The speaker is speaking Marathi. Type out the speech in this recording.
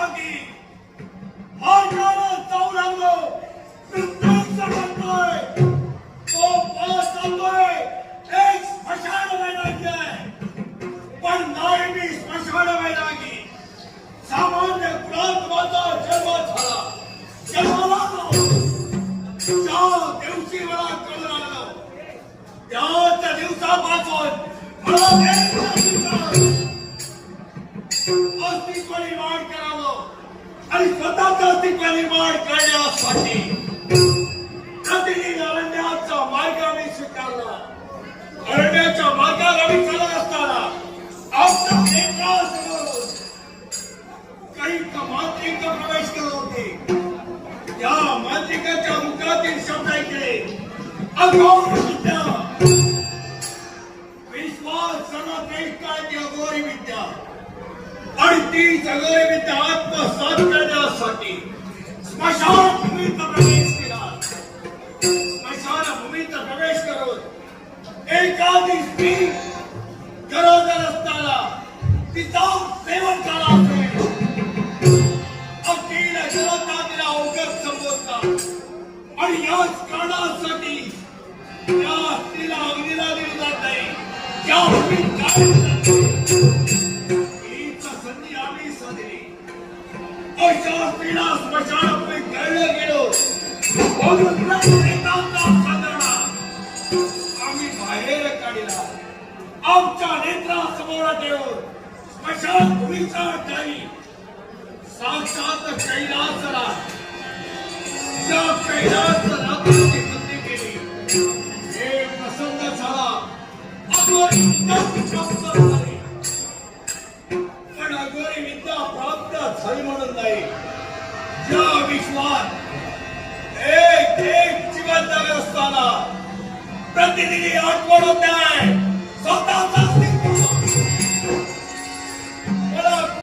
जागी मार्गाला जाऊ लागलो. मृत्यूचा म्हणतोय तो पळत जातोय. एक स्मशान वैरागी आहे, पण नाही मी स्मशान वैरागी. सामान्य कुळात माझा जन्म झाला. जन्माला ज्या दिवशी मला कळून आलं त्याच दिवसापासून मला अस्तित्व निर्माण करावं आणि स्वतःचं अस्तित्व निर्माण करण्यासाठी प्रतिदिन अरण्याचा मार्ग मी स्वीकारला. अरण्याच्या मार्गाला मी चालत असताना आमच्या नेत्रासमोर काही मांत्रिक प्रवेश करत होते. त्या मांत्रिकाच्या मुखातील शब्द ऐकले अगौर विद्या. विश्वास सर्वश्रेष्ठ आहे ती अघोरी विद्या आणि ती अघोरी विद्या आत्मसात करण्यासाठी स्मशानभूमीत प्रवेश केला. स्मशानभूमीत प्रवेश करून एखादी स्त्री गरोदर असताना तिचा सेवन केला असेल. अगदीला जलता तिला अवघड संबोधतात आणि याच कारणासाठी त्या स्त्रीला अग्नीला दिली जात नाही. त्या भूमीत काय हीच संधी आम्ही साधली. अशा स्त्रीला स्मशानभूमीत घडलं गेलो. आम्ही बाहेर काढला. आमच्या नेत्रासमोर ठेवून स्मशानभूमीचा काही साक्षात कैलासला त्या कैलासनाथाची स्तुती केली. हे प्रसन्न झाला. अघोरी विद्या प्राप्त झाली, पण अघोरी विद्या प्राप्त झाली म्हणून नाही. ज्या विश्वात एक एक जिवंत असताना प्रतिनिधी आठवण होत आहे स्वतःचा